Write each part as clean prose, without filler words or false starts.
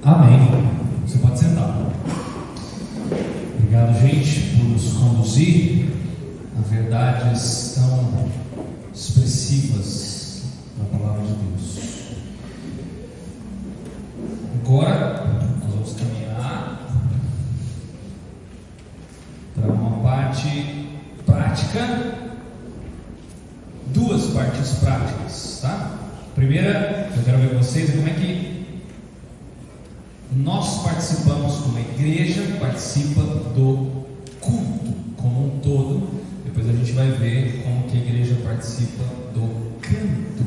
Amém. Você pode sentar. Obrigado, gente, por nos conduzir a verdades tão expressivas da palavra de Deus. Agora, nós vamos caminhar para uma parte prática, duas partes práticas, tá? Primeira, eu quero ver com vocês como é que nós participamos, como a igreja participa do culto como um todo. Depois a gente vai ver como que a igreja participa do canto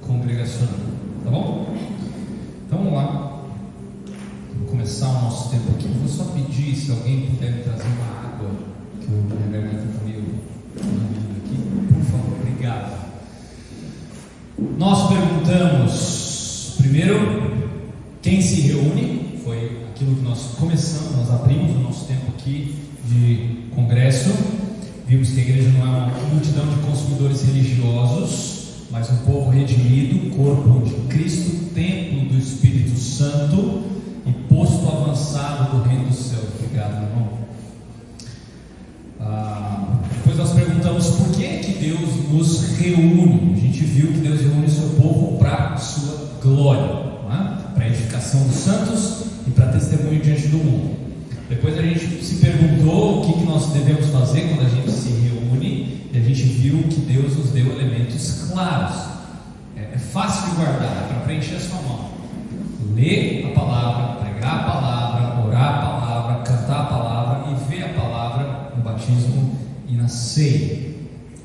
congregacional, tá bom? Então vamos lá. Vou começar o nosso tempo aqui. Vou só pedir se alguém puder me trazer uma água, que minha garganta está meio aqui, por favor, obrigado. Nós perguntamos primeiro quem se reúne. Foi aquilo que nós começamos, nós abrimos o nosso tempo aqui de congresso. Vimos que a igreja não é uma multidão de consumidores religiosos, mas um povo redimido, corpo de Cristo, templo do Espírito Santo e posto avançado do reino dos céus. Obrigado, meu irmão. Depois nós perguntamos por que Deus nos reúne. A gente viu que Deus reúne o seu povo para a sua glória, para a edificação dos santos e para testemunho diante do mundo. Depois a gente se perguntou o que nós devemos fazer quando a gente se reúne, e a gente viu que Deus nos deu elementos claros. É fácil de guardar, é para preencher a sua mão: ler a palavra, pregar a palavra, orar a palavra, cantar a palavra e ver a palavra no batismo e na ceia.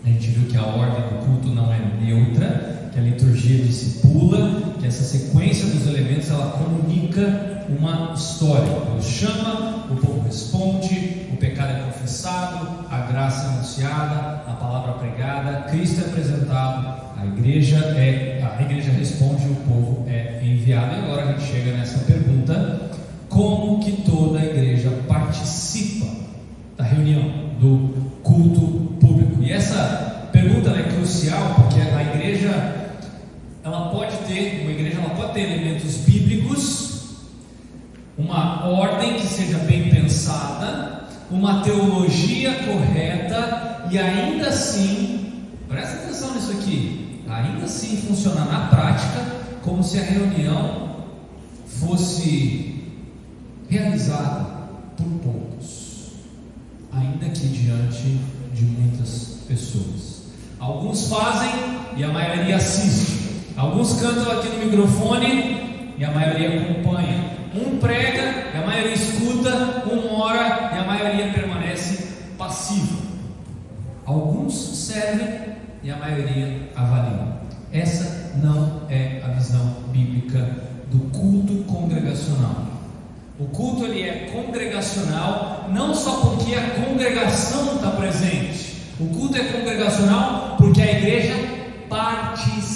A gente viu que a ordem do culto não é neutra, que a liturgia discipula, que essa sequência dos elementos ela comunica uma história. Deus chama, o povo responde, o pecado é confessado, a graça é anunciada, a palavra pregada, Cristo é apresentado, a igreja responde, o povo é enviado. E agora a gente chega nessa pergunta: como que toda a igreja participa da reunião, do culto público? E essa pergunta é crucial, porque a igreja ela pode ter elementos bíblicos, uma ordem que seja bem pensada, uma teologia correta, e ainda assim, presta atenção nisso aqui, ainda assim funcionar na prática como se a reunião fosse realizada por poucos, ainda que diante de muitas pessoas. Alguns fazem e a maioria assiste. Alguns cantam aqui no microfone e a maioria acompanha. Um prega e a maioria escuta. Um ora e a maioria permanece passiva. Alguns servem e a maioria avalia. Essa não é a visão bíblica do culto congregacional. O culto ele é congregacional não só porque a congregação está presente. O culto é congregacional porque a igreja participa.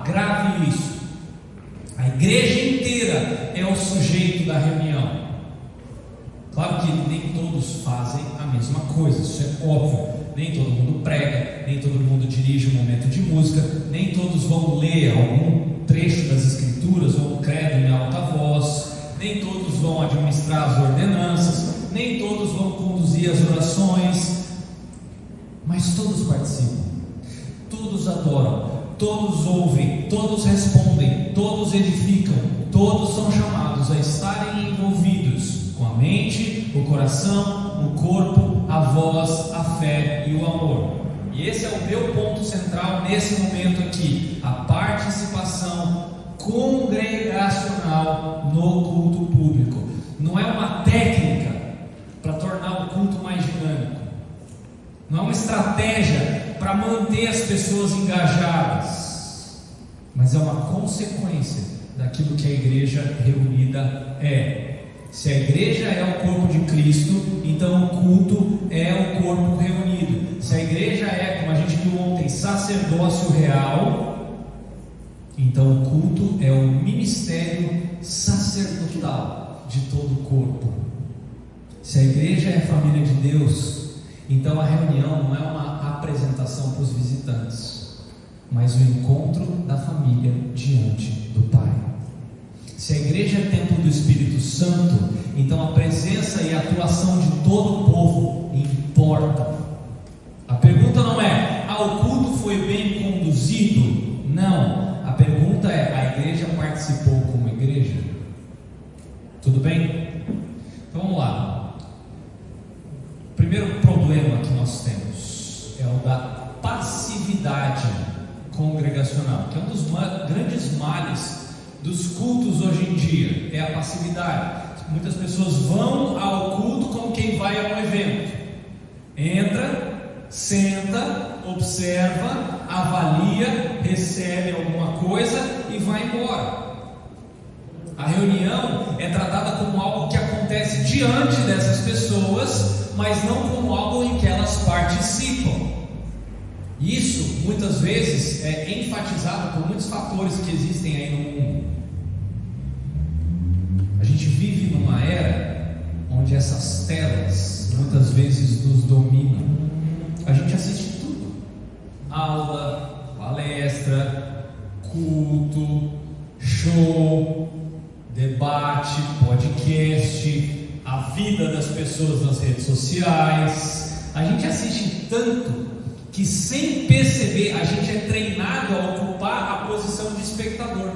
Grave isso. A igreja inteira é o sujeito da reunião. Claro que nem todos fazem a mesma coisa, isso é óbvio. Nem todo mundo prega, nem todo mundo dirige um momento de música, nem todos vão ler algum trecho das escrituras ou um credo em alta voz, nem todos vão administrar as ordenanças, nem todos vão conduzir as orações, mas todos participam, todos adoram, todos ouvem, todos respondem, todos edificam, todos são chamados a estarem envolvidos com a mente, o coração, o corpo, a voz, a fé e o amor. E esse é o meu ponto central nesse momento aqui: a participação congregacional no culto público. Não é uma técnica para tornar o culto mais dinâmico, não é uma estratégia para manter as pessoas engajadas, mas é uma consequência daquilo que a igreja reunida é. Se a igreja é o corpo de Cristo, então o culto é o corpo reunido. Se a igreja é, como a gente viu ontem, sacerdócio real, então o culto é o ministério sacerdotal de todo o corpo. Se a igreja é a família de Deus, então a reunião não é uma apresentação para os visitantes, mas o encontro da família diante do Pai. Se a igreja igreja é templo do Espírito Santo, então a presença e a atuação de todo o povo importa. A pergunta não é: o culto foi bem conduzido? Não. A pergunta é: a igreja participou como igreja? Tudo bem? Então vamos lá. O primeiro problema que nós temos é o da passividade congregacional, que é um dos grandes males dos cultos hoje em dia, é a passividade. Muitas pessoas vão ao culto como quem vai a um evento. Entra, senta, observa, avalia, recebe alguma coisa e vai embora. A reunião é tratada como algo que acontece diante dessas pessoas, mas não como algo em que elas participam. Isso muitas vezes é enfatizado por muitos fatores que existem aí no mundo. A gente vive numa era onde essas telas muitas vezes nos dominam. A gente assiste tudo: aula, palestra, culto, show, debate, podcast, a vida das pessoas nas redes sociais. A gente assiste tanto que, sem perceber, a gente é treinado a ocupar a posição de espectador.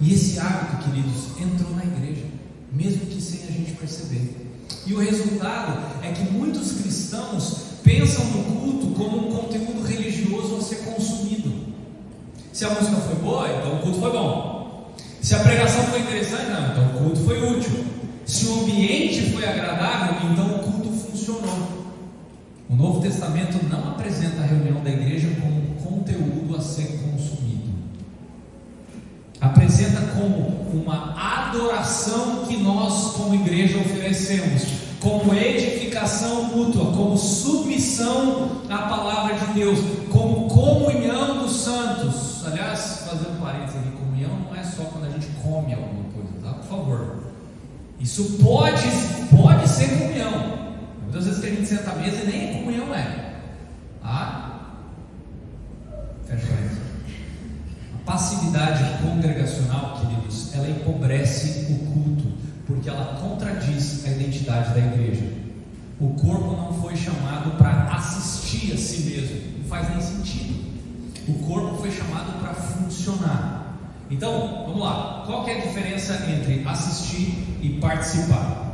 E esse hábito, queridos, entrou na igreja, mesmo que sem a gente perceber. E o resultado é que muitos cristãos pensam no culto como um conteúdo religioso a ser consumido. Se a música foi boa, então o culto foi bom. Se a pregação foi interessante, não, então o culto foi útil. Se o ambiente foi agradável, então o culto funcionou. O Novo Testamento não apresenta a reunião da igreja como um conteúdo a ser consumido. Apresenta como uma adoração que nós, como igreja, oferecemos, como edificação mútua, como submissão à palavra de Deus, como comunhão dos santos. Aliás, fazendo parênteses aqui, comunhão não é só quando a gente come alguma coisa, tá? Por favor. Isso pode ser comunhão. Muitas vezes que a gente senta à mesa e nem comunhão é. Fecha parênteses. A passividade congregacional, queridos, ela empobrece o culto, porque ela contradiz a identidade da igreja. O corpo não foi chamado para assistir a si mesmo, não faz nem sentido. O corpo foi chamado para funcionar. Então, vamos lá. Qual que é a diferença entre assistir e participar?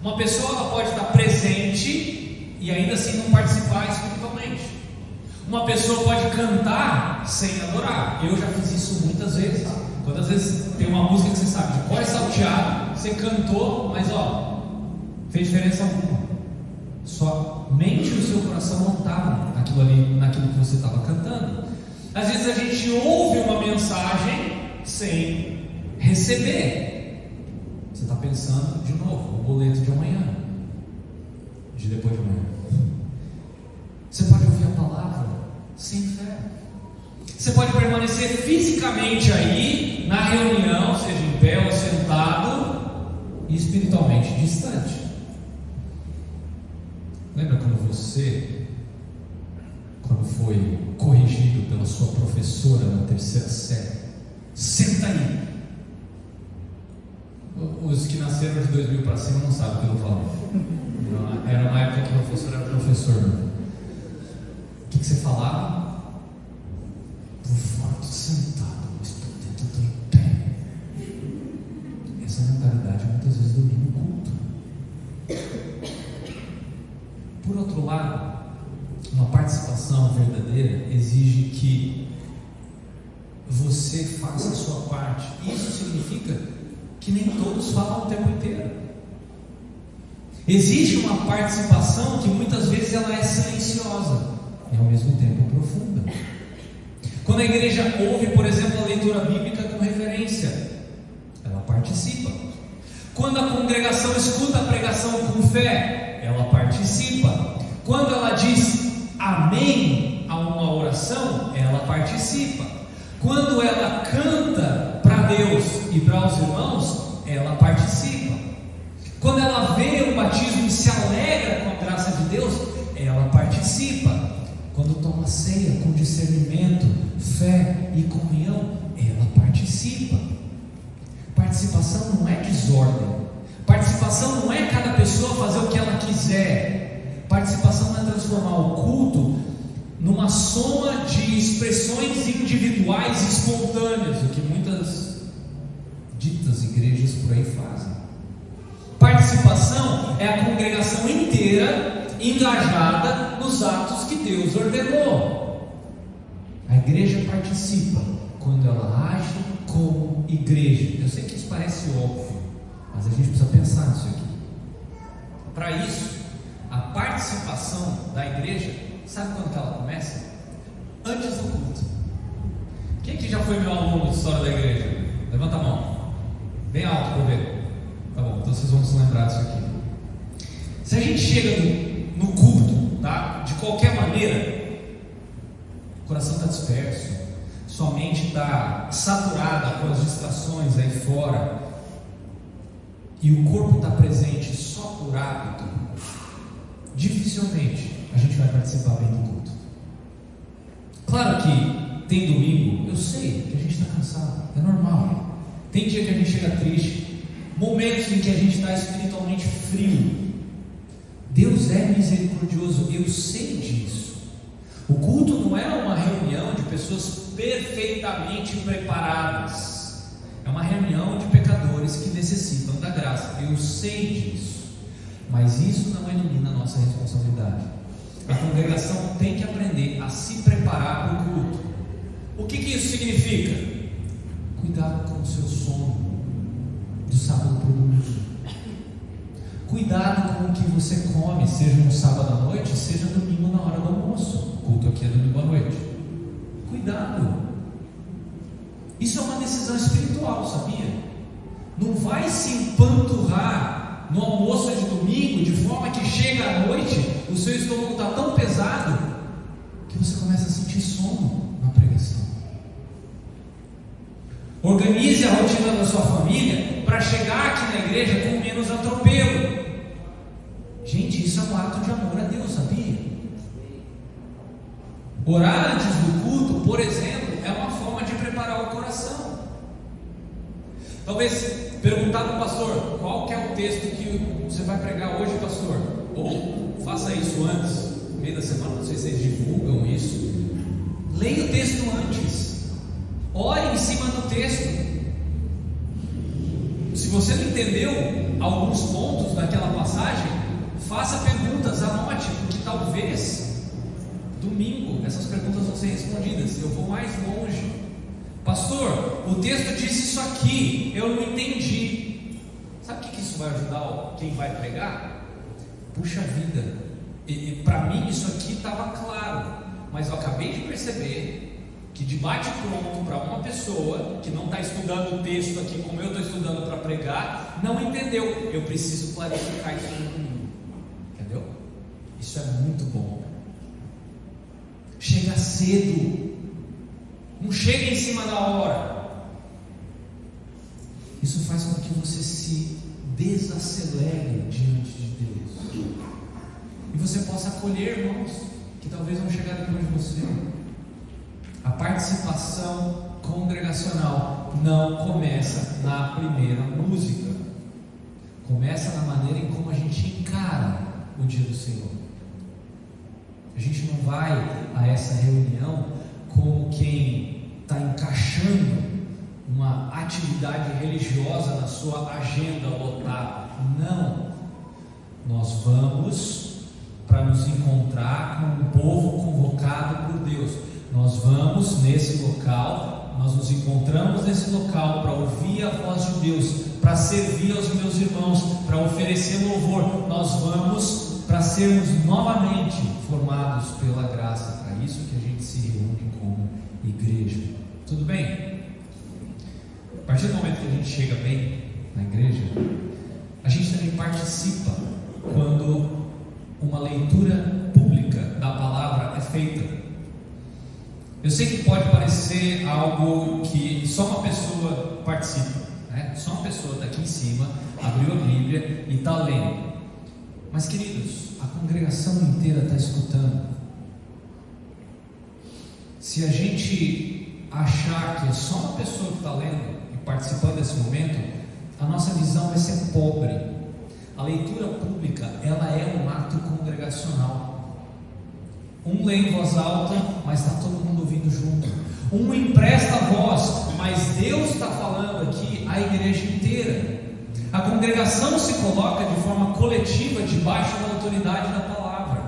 Uma pessoa ela pode estar presente e ainda assim não participar espiritualmente. Uma pessoa pode cantar sem adorar. Eu já fiz isso muitas vezes. Quantas vezes tem uma música que você sabe de cor e salteado, você cantou, mas fez diferença alguma. Sua mente e o seu coração não estavam naquilo que você estava cantando. Às vezes a gente ouve uma mensagem sem receber. Você está pensando de novo no boleto de amanhã, de depois de amanhã. Você pode ouvir a palavra sem fé. Você pode permanecer fisicamente aí na reunião, seja em pé ou sentado, e espiritualmente distante. Lembra quando foi corrigido pela sua professora na terceira série? Senta aí. Os que nasceram de 2000 para cima não sabem o que eu falo. Era uma época que o professor era professor. O que você falava? Por fora estou sentado, mas por dentro estou em pé. Essa mentalidade muitas vezes domina o culto. Por outro lado, uma participação verdadeira exige que você faça a sua parte. Isso significa que nem todos falam o tempo inteiro. Existe uma participação que muitas vezes ela é silenciosa e ao mesmo tempo profunda. Quando a igreja ouve, por exemplo, a leitura bíblica com reverência, ela participa. Quando a congregação escuta a pregação com fé, ela participa. Quando ela diz amém a uma oração, ela participa. Quando ela canta para Deus e para os irmãos, ela participa. Quando ela vê o batismo e se alegra com a graça de Deus, ela participa. Quando toma ceia com discernimento, fé e comunhão, ela participa. desordem. Participação não é cada pessoa fazer o que ela quiser. Participação não é transformar o culto numa soma de expressões individuais e espontâneas, o que muitas ditas igrejas por aí fazem. Participação é a congregação inteira engajada nos atos que Deus ordenou. A igreja participa quando ela age como igreja. Eu sei que isso parece óbvio, mas a gente precisa pensar nisso aqui. Para isso, a participação da igreja, sabe quando que ela começa? Antes do culto. Quem que já foi meu aluno de história da igreja? Levanta a mão, bem alto para eu ver. Tá bom, então vocês vão se lembrar disso aqui. Se a gente chega no culto, tá? De qualquer maneira, o coração está disperso, sua mente está saturada com as distrações aí fora, e o corpo está presente só por hábito, dificilmente a gente vai participar bem do culto. Claro que tem domingo, eu sei que a gente está cansado, é normal. Tem dia que a gente chega triste, momentos em que a gente está espiritualmente frio. Deus é misericordioso, eu sei disso. O culto não é uma reunião de pessoas perfeitamente preparadas, é uma reunião de pecadores que necessitam da graça. Eu sei disso, mas isso não elimina a nossa responsabilidade. A congregação tem que aprender a se preparar para o culto. O que isso significa? Cuidado com o seu sono do sábado para o domingo. Cuidado com o que você come, seja no sábado à noite, seja domingo na hora do almoço. O culto aqui é domingo à noite. Cuidado. Isso é uma decisão espiritual, sabia? Não vai se empanturrar no almoço de domingo de forma que chega à noite, o seu estômago está tão pesado que você começa a sentir sono na pregação. Organize a rotina da sua família para chegar aqui na igreja com menos atropelo. Gente, isso é um ato de amor a Deus, sabia? Orar antes do culto, por exemplo, é uma forma de preparar o coração. Talvez perguntar para o pastor: qual que é o texto que você vai pregar hoje, pastor? Ou faça isso antes, no meio da semana, não sei se vocês divulgam isso. Leia o texto antes, ore em cima do texto. Se você não entendeu alguns pontos daquela passagem, faça perguntas, anote, porque talvez domingo essas perguntas vão ser respondidas. Eu vou mais longe. Pastor, o texto disse isso aqui, eu não entendi. Sabe o que isso vai ajudar quem vai pregar? Puxa vida, para mim isso aqui estava claro, mas eu acabei de perceber que de bate pronto para uma pessoa que não está estudando o texto aqui como eu estou estudando para pregar, não entendeu. Eu preciso clarificar isso no domingo. Entendeu? Isso é muito bom. Chega cedo, não chega em cima da hora. Isso faz com que você se desacelere diante de Deus e você possa acolher irmãos que talvez vão chegar depois de você. A participação congregacional não começa na primeira música, começa na maneira em como a gente encara o dia do Senhor. A gente não vai a essa reunião como quem está encaixando uma atividade religiosa na sua agenda lotada. Não, nós vamos para nos encontrar com um povo convocado por Deus. Nós vamos nesse local, nós nos encontramos nesse local para ouvir a voz de Deus, para servir aos meus irmãos, para oferecer louvor. Nós vamos para sermos novamente formados pela graça. Para isso que a gente se reúne como igreja. Tudo bem? A partir do momento que a gente chega bem na igreja, a gente também participa quando uma leitura pública da palavra é feita. Eu sei que pode parecer algo que só uma pessoa participa, né? Só uma pessoa está aqui em cima, abriu a Bíblia e está lendo. Mas queridos, a congregação inteira está escutando. Se a gente achar que é só uma pessoa que está lendo e participando desse momento, a nossa visão vai ser pobre. A leitura pública, ela é um ato congregacional. Um lê em voz alta, mas está todo mundo ouvindo junto. Um empresta a voz, mas Deus está falando aqui a igreja inteira. A congregação se coloca de forma coletiva debaixo da autoridade da palavra.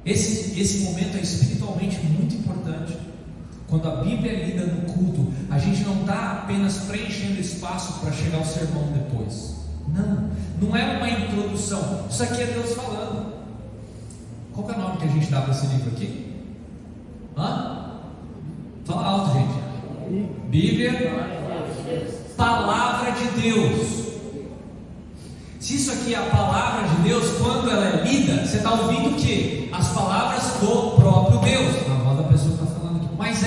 Esse momento é espiritualmente muito importante. Quando a Bíblia é lida no culto, a gente não está apenas preenchendo espaço para chegar ao sermão depois. Não é uma introdução. Isso aqui é Deus falando. Qual que é o nome que a gente dá para esse livro aqui? Fala alto, gente. Bíblia, Palavra de Deus. Se isso aqui é a Palavra de Deus, quando ela é lida, você está ouvindo o quê? As palavras do próprio Deus. A voz da pessoa está falando aqui. Mas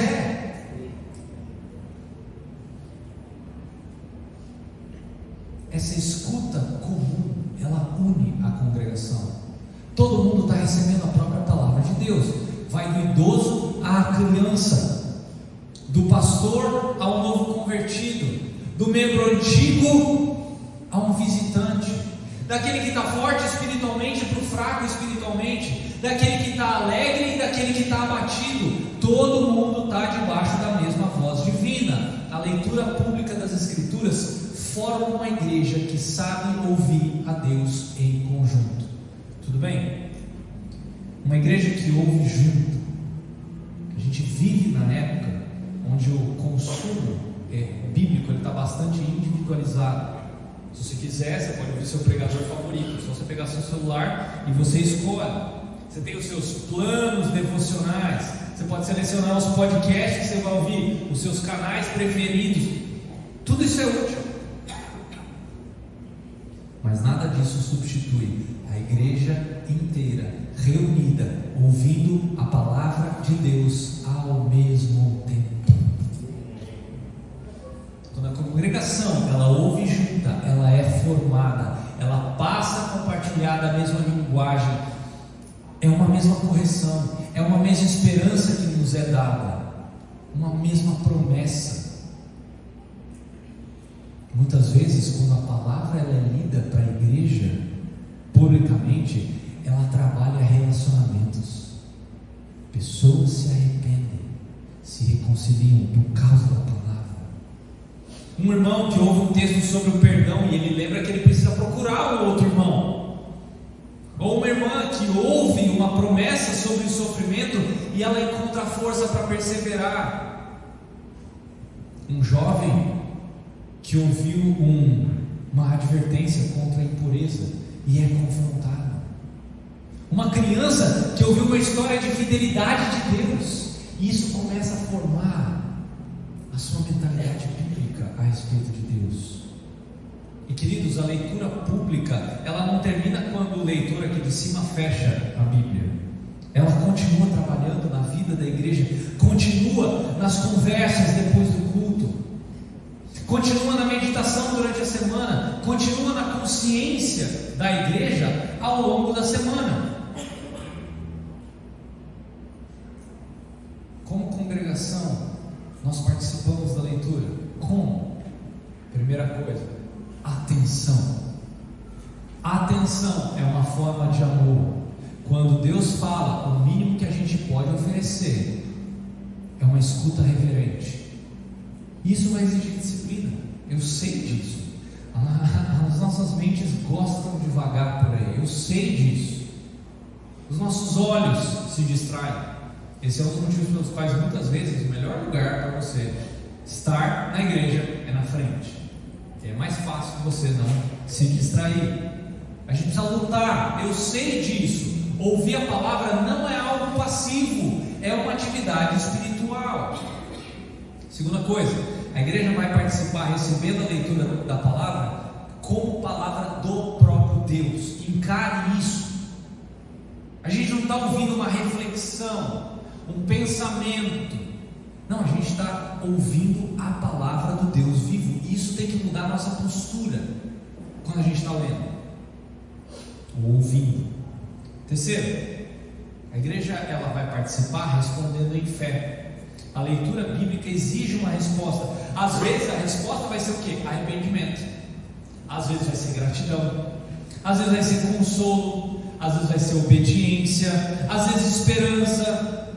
essa escuta comum, ela une a congregação. Todo mundo está recebendo a própria palavra de Deus. Vai do idoso à criança, do pastor ao novo convertido, do membro antigo a um visitante, daquele que está forte espiritualmente para o fraco espiritualmente, daquele que está alegre e daquele que está abatido. Todo mundo está debaixo da mesma voz divina. A leitura pública das Escrituras forma uma igreja que sabe ouvir a Deus em conjunto. Tudo bem? Uma igreja que ouve junto. A gente vive na época onde o consumo bíblico está bastante individualizado. Se você quiser, você pode ouvir seu pregador favorito. Se você pegar seu celular e você escolhe. Você tem os seus planos devocionais. Você pode selecionar os podcasts que você vai ouvir, os seus canais preferidos. Tudo isso é útil. Mas nada disso substitui a igreja inteira, reunida, ouvindo a palavra de Deus ao mesmo tempo. Quando a congregação, ela ouve junta, ela é formada, ela passa a compartilhar da mesma linguagem, é uma mesma correção, é uma mesma esperança que nos é dada, uma mesma promessa. Muitas vezes, quando a palavra ela é lida para a igreja, publicamente, ela trabalha relacionamentos. Pessoas se arrependem, se reconciliam por causa da palavra. Um irmão que ouve um texto sobre o perdão e ele lembra que ele precisa procurar o outro irmão. Ou uma irmã que ouve uma promessa sobre o sofrimento e ela encontra força para perseverar. Um jovem que ouviu uma advertência contra a impureza e é confrontado. Uma criança que ouviu uma história de fidelidade de Deus, e isso começa a formar a sua mentalidade bíblica a respeito de Deus. E queridos, a leitura pública, ela não termina quando o leitor aqui de cima fecha a Bíblia. Ela continua trabalhando na vida da igreja, continua nas conversas depois do culto, continua na meditação durante a semana, continua na consciência da igreja ao longo da semana. Como congregação, nós participamos da leitura. Como? Primeira coisa, atenção. Atenção é uma forma de amor. Quando Deus fala, o mínimo que a gente pode oferecer é uma escuta reverente. Isso vai exigir disciplina, eu sei disso. As nossas mentes gostam de vagar por aí, eu sei disso. Os nossos olhos se distraem. Esse é um dos motivos pelos quais muitas vezes o melhor lugar para você estar na igreja é na frente. É mais fácil você não se distrair. A gente precisa lutar, eu sei disso. Ouvir a palavra não é algo passivo, é uma atividade espiritual. Segunda coisa, a igreja vai participar recebendo a leitura da palavra como palavra do próprio Deus. Encare isso. A gente não está ouvindo uma reflexão, um pensamento. Não, a gente está ouvindo a palavra do Deus vivo. Isso tem que mudar a nossa postura quando a gente está lendo ou ouvindo. Terceiro, a igreja ela vai participar respondendo em fé. A leitura bíblica exige uma resposta. Às vezes a resposta vai ser o quê? Arrependimento. Às vezes vai ser gratidão, às vezes vai ser consolo, às vezes vai ser obediência, às vezes esperança.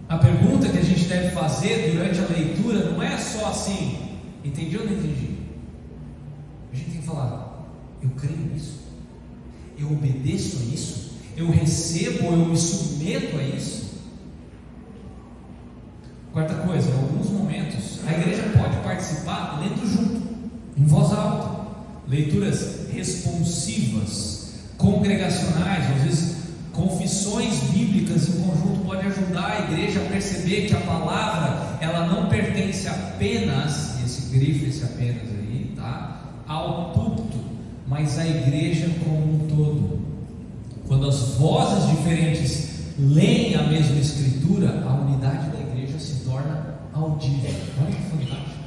A pergunta que a gente deve fazer durante a leitura não é só assim, entendi ou não entendi? A gente tem que falar, eu creio nisso, eu obedeço a isso, eu recebo, eu me submeto a isso. Quarta coisa, em alguns momentos a igreja pode participar lendo junto, em voz alta, leituras responsivas, congregacionais, às vezes confissões bíblicas em conjunto pode ajudar a igreja a perceber que a palavra, ela não pertence apenas, esse grifo, esse apenas aí, tá? Ao púlpito, mas à igreja como um todo. Quando as vozes diferentes leem a mesma escritura, a unidade da igreja se torna audível. Olha que fantástico.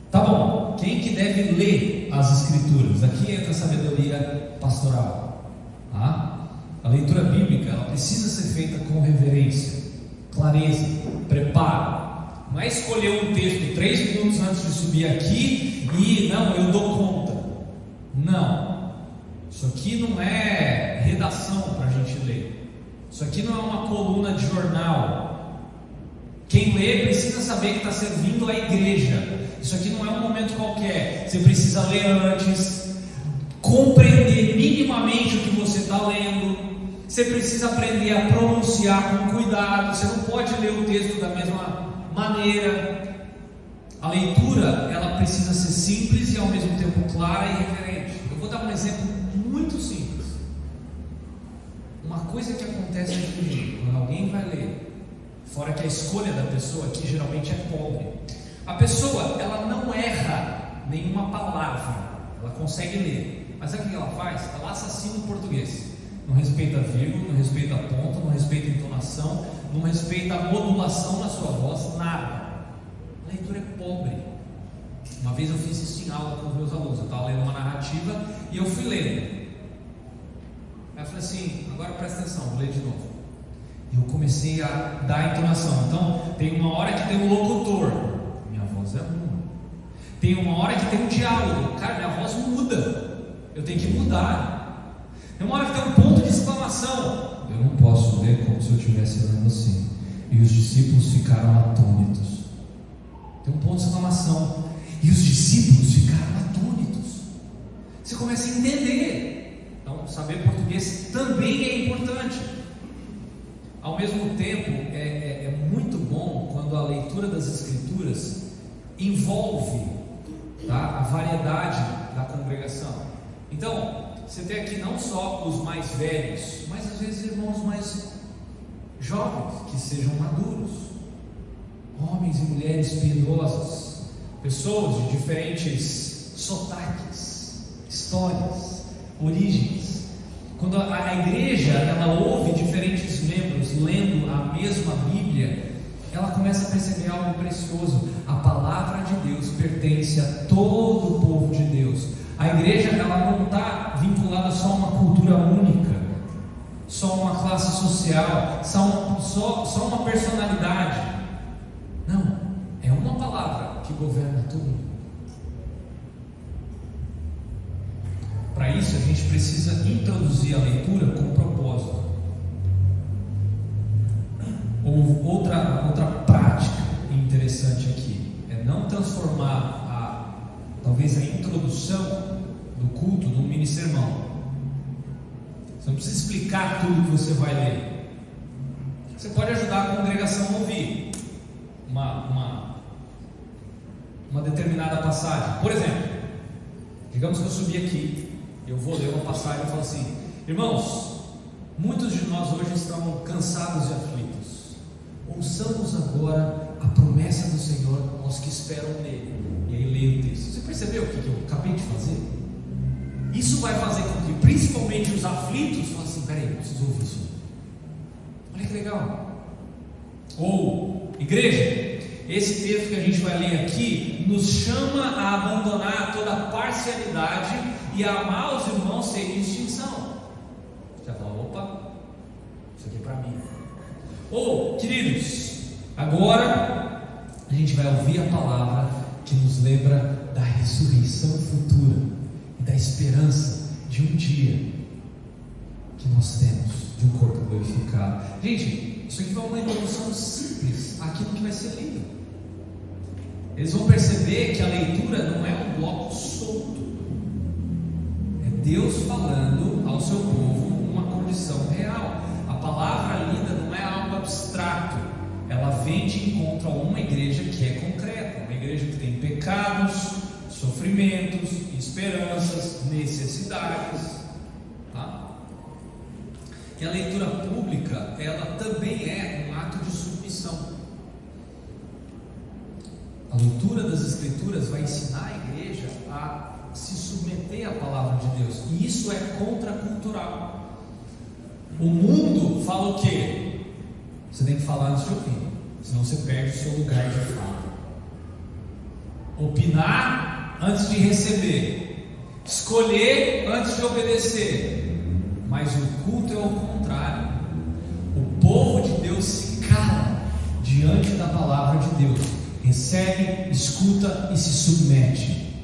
Tá bom, quem que deve ler as escrituras? Aqui entra a sabedoria pastoral, tá? A leitura bíblica, ela precisa ser feita com reverência, clareza, preparo. Não é escolher um texto 3 minutos antes de subir aqui e não, eu dou conta. Não, isso aqui não é redação para a gente ler. Isso aqui não é uma coluna de jornal. Quem lê precisa saber que está servindo a igreja. Isso aqui não é um momento qualquer. Você precisa ler antes, compreender minimamente o que você está lendo. Você precisa aprender a pronunciar com cuidado. Você não pode ler o texto da mesma maneira. A leitura, ela precisa ser simples e ao mesmo tempo clara e reverente. Eu vou dar um exemplo muito simples. Uma coisa que acontece aqui, quando alguém vai ler, fora que a escolha da pessoa aqui geralmente é pobre. A pessoa, ela não erra nenhuma palavra, ela consegue ler, mas sabe o que ela faz? Ela assassina o português. Não respeita a vírgula, não respeita a ponta, não respeita a entonação, não respeita a modulação na sua voz, nada. A leitura é pobre. Uma vez eu fiz isso em aula com os meus alunos. Eu estava lendo uma narrativa e eu fui lendo. Aí eu falei assim, agora presta atenção, vou ler de novo. E eu comecei a dar a entonação. Então, tem uma hora que tem um locutor, minha voz é uma. Tem uma hora que tem um diálogo, cara, minha voz muda, eu tenho que mudar. Tem uma hora que tem um ponto de exclamação, eu não posso ler como se eu estivesse lendo assim. E os discípulos ficaram atônitos. Tem um ponto de exclamação, e os discípulos ficaram atônitos. Você começa a entender. Então, saber português também é importante. Ao mesmo tempo, é muito bom quando a leitura das escrituras envolve, tá, a variedade da congregação. Então, você tem aqui não só os mais velhos, mas às vezes irmãos mais jovens, que sejam maduros, homens e mulheres piedosos, pessoas de diferentes sotaques, histórias, origens. Quando a igreja, ela ouve diferentes membros lendo a mesma Bíblia, ela começa a perceber algo precioso. A palavra de Deus pertence a todo o povo de Deus. A igreja, ela não está vinculada só a uma cultura única, só a uma classe social, só uma personalidade. Não, é uma palavra que governa tudo. Para isso a gente precisa introduzir a leitura com propósito. Outra prática interessante aqui é não transformar talvez a introdução do culto num mini sermão. Você não precisa explicar tudo que você vai ler. Você pode ajudar a congregação a ouvir uma determinada passagem. Por exemplo, digamos que eu subi aqui, eu vou ler uma passagem e falo assim: irmãos, muitos de nós hoje estão cansados e aflitos. Ouçamos agora a promessa do Senhor aos que esperam nele. E aí leia o texto. Você percebeu o que eu acabei de fazer? Isso vai fazer com que principalmente os aflitos falem assim: peraí, eu preciso ouvir isso. Olha que legal. Ou, igreja, esse texto que a gente vai ler aqui nos chama a abandonar toda a parcialidade e a amar os irmãos sem distinção. Você fala: opa, isso aqui é para mim. Ou, queridos, agora a gente vai ouvir a palavra que nos lembra da ressurreição futura e da esperança de um dia que nós temos de um corpo glorificado. Gente, isso aqui vai uma introdução simples àquilo que vai ser lido. Eles vão perceber que a leitura não é um bloco solto, é Deus falando ao seu povo uma condição real. A palavra lida não é algo abstrato, ela vem de encontro a uma igreja que é concreta, uma igreja que tem pecados, sofrimentos, esperanças, necessidades, tá? E a leitura pública, ela também é um ato de submissão. A leitura das Escrituras vai ensinar a igreja a se submeter à palavra de Deus, e isso é contracultural. O mundo fala o quê? Você tem que falar antes de ouvir, senão você perde o seu lugar de fala. Opinar antes de receber, escolher antes de obedecer. Mas o culto é o contrário. O povo de Deus se cala diante da palavra de Deus, recebe, escuta e se submete.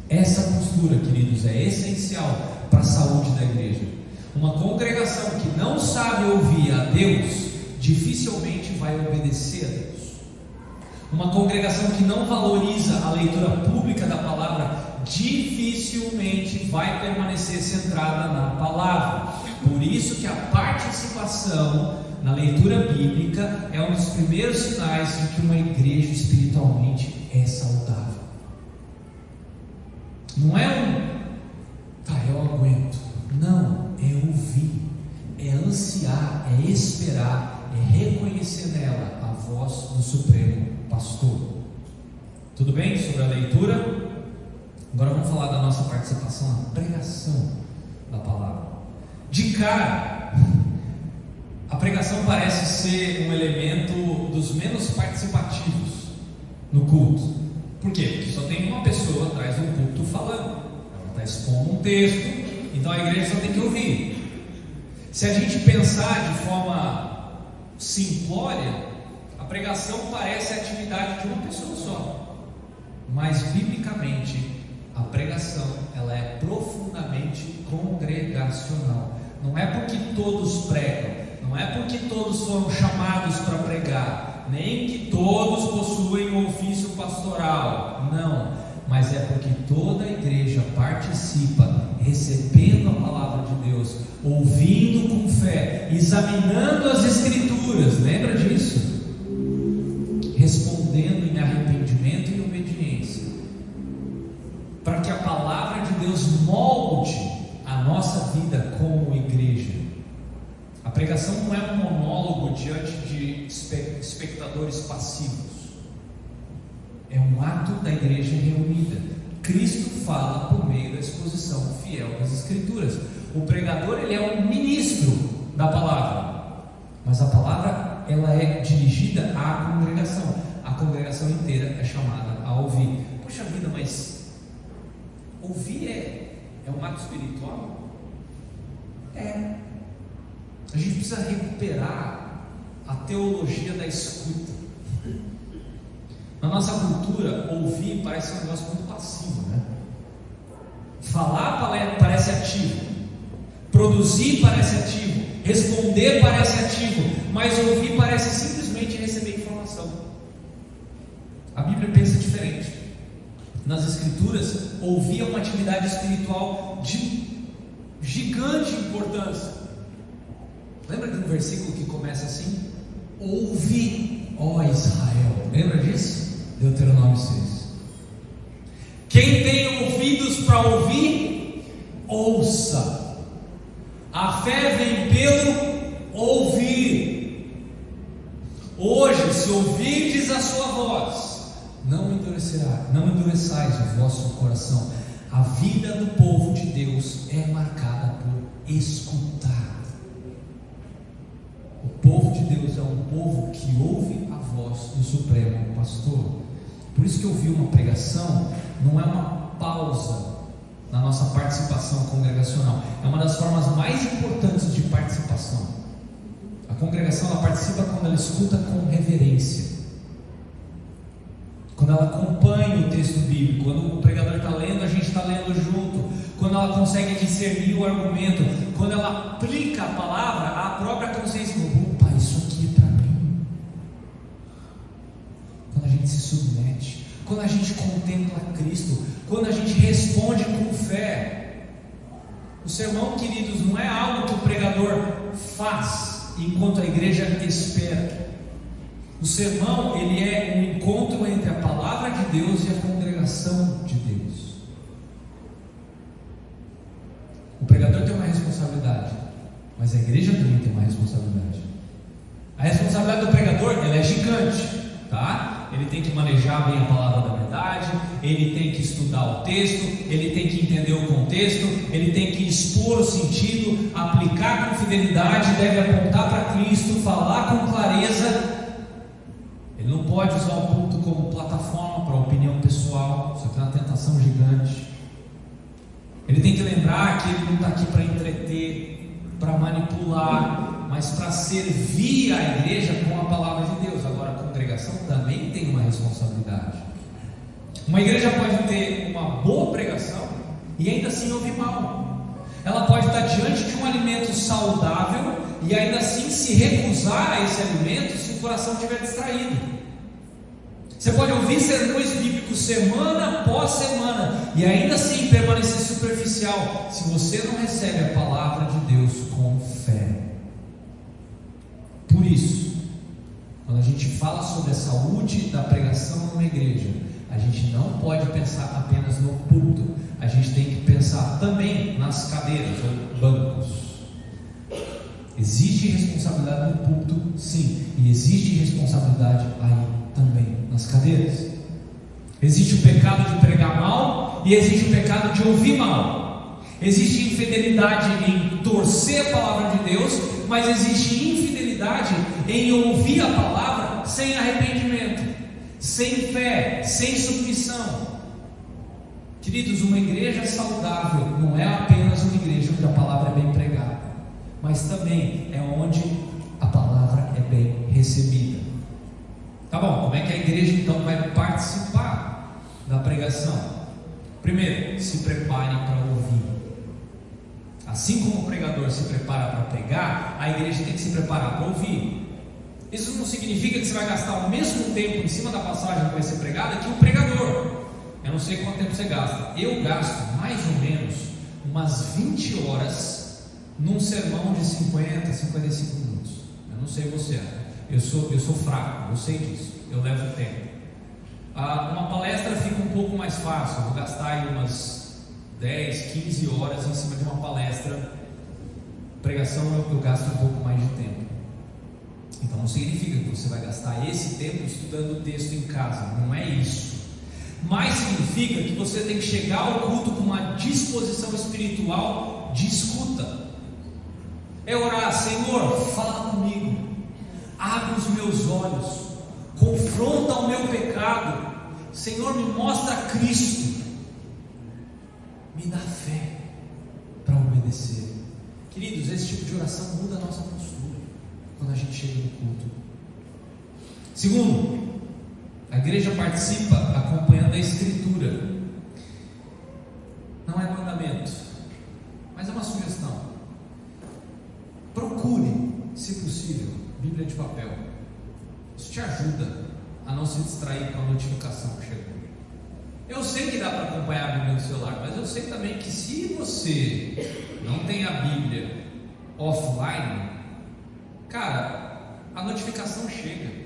Essa postura, queridos, é essencial para a saúde da igreja. Uma congregação que não sabe ouvir a Deus dificilmente vai obedecer a Deus. Uma congregação que não valoriza a leitura pública da palavra dificilmente vai permanecer centrada na palavra. Por isso que a participação na leitura bíblica é um dos primeiros sinais de que uma igreja espiritualmente é saudável. Não é eu aguento. Não, é ouvir, é ansiar, é esperar, é reconhecer nela a voz do Supremo Pastor. Tudo bem sobre a leitura? Agora vamos falar da nossa participação na pregação da palavra. De cara, a pregação parece ser um elemento dos menos participativos no culto. Por quê? Porque só tem uma pessoa atrás do púlpito falando. Ela está expondo um texto, então a igreja só tem que ouvir. Se a gente pensar de forma simplória, a pregação parece a atividade de uma pessoa só. Mas biblicamente, a pregação ela é profundamente congregacional. Não é porque todos pregam, não é porque todos foram chamados para pregar, nem que todos possuem o ofício pastoral, não, mas é porque toda a igreja participa, recebendo a palavra de Deus, ouvindo com fé, examinando as Escrituras, lembra disso? Respondendo em arrependimento e obediência, para que a palavra de Deus molde a nossa vida como igreja. A pregação não é um monólogo diante de espectadores passivos, é um ato da igreja reunida. Cristo fala por meio da exposição fiel das Escrituras. O pregador ele é um ministro da palavra, mas a palavra ela é dirigida à congregação. A congregação inteira é chamada a ouvir. Poxa vida, mas ouvir é um ato espiritual? É. A gente precisa recuperar a teologia da escuta. Na nossa cultura, ouvir parece um negócio muito passivo, né? Falar parece ativo, produzir parece ativo, responder parece ativo, mas ouvir parece simplesmente receber informação. A Bíblia pensa diferente. Nas Escrituras, ouvir é uma atividade espiritual de gigante importância. Lembra de um versículo que começa assim? Ouve, ó Israel. Lembra disso? Deuteronômio 6. Quem tem ouvidos para ouvir, ouça. A fé vem pelo ouvir. Hoje, se ouvirdes a sua voz, não endureçais o vosso coração. A vida do povo de Deus é marcada por escutar. O povo de Deus é um povo que ouve a voz do Supremo Pastor. Por isso que ouvir uma pregação não é uma pausa na nossa participação congregacional, é uma das formas mais importantes de participação. A congregação ela participa quando ela escuta com reverência, quando ela acompanha o texto bíblico, quando o pregador está lendo, a gente está lendo junto, quando ela consegue discernir o argumento, quando ela aplica a palavra à própria consciência, opa, isso aqui é para mim. Quando a gente se submete, quando a gente contempla Cristo, quando a gente responde com fé. O sermão, queridos, não é algo que o pregador faz enquanto a igreja espera. O sermão, ele é um encontro entre a palavra de Deus e a congregação de Deus. O pregador tem uma responsabilidade, mas a igreja também tem uma responsabilidade. A responsabilidade do pregador, ela é gigante, tá? Ele tem que manejar bem a palavra da verdade, ele tem que estudar o texto, ele tem que entender o contexto, ele tem que expor o sentido, aplicar com fidelidade, deve apontar para Cristo, falar com clareza. Ele não pode usar o culto como plataforma para opinião pessoal, isso aqui é uma tentação gigante. Ele tem que lembrar que ele não está aqui para entreter, para manipular, mas para servir a igreja com a palavra de Deus. Agora a congregação também tem uma responsabilidade. Uma igreja pode ter uma boa pregação e ainda assim ouvir mal. Ela pode estar diante de um alimento saudável e ainda assim se recusar a esse alimento se o coração estiver distraído. Você pode ouvir sermões bíblicos semana após semana e ainda assim permanecer superficial se você não recebe a palavra de Deus com fé. Por isso, quando a gente fala sobre a saúde da pregação numa igreja, a gente não pode pensar apenas no púlpito, a gente tem que pensar também nas cadeiras ou bancos. Existe responsabilidade no púlpito, sim, e existe responsabilidade aí também nas cadeiras. Existe o pecado de pregar mal e existe o pecado de ouvir mal. Existe infidelidade em torcer a palavra de Deus, mas existe infidelidade em ouvir a palavra sem arrependimento, sem fé, sem submissão. Queridos, uma igreja saudável não é apenas uma igreja onde a palavra é bem pregada, mas também é onde a palavra é bem recebida. Tá bom, como é que a igreja então vai participar da pregação? Primeiro, se prepare para ouvir. Assim como o pregador se prepara para pregar, a igreja tem que se preparar para ouvir. Isso não significa que você vai gastar o mesmo tempo em cima da passagem que vai ser pregada que o pregador. Eu não sei quanto tempo você gasta. Eu gasto mais ou menos umas 20 horas num sermão de 50, 55 minutos. Eu não sei você, eu sou fraco, eu sei disso, eu levo tempo. Uma palestra fica um pouco mais fácil, eu vou gastar aí umas 10, 15 horas em cima de uma palestra. Pregação eu gasto um pouco mais de tempo. Então não significa que você vai gastar esse tempo estudando o texto em casa, não é isso. Mas significa que você tem que chegar ao culto com uma disposição espiritual de escuta. É orar: Senhor, fala comigo, abre os meus olhos, confronta o meu pecado, Senhor, me mostra Cristo, me dá fé para obedecer. Queridos, esse tipo de oração muda a nossa postura quando a gente chega no culto. Segundo, a igreja participa acompanhando a Escritura. Não é mandamento, mas é uma sugestão. Procure, se possível, Bíblia de papel. Isso te ajuda a não se distrair com a notificação que chegou. Eu sei que dá para acompanhar a Bíblia no celular, mas eu sei também que se você não tem a Bíblia offline, cara, a notificação chega.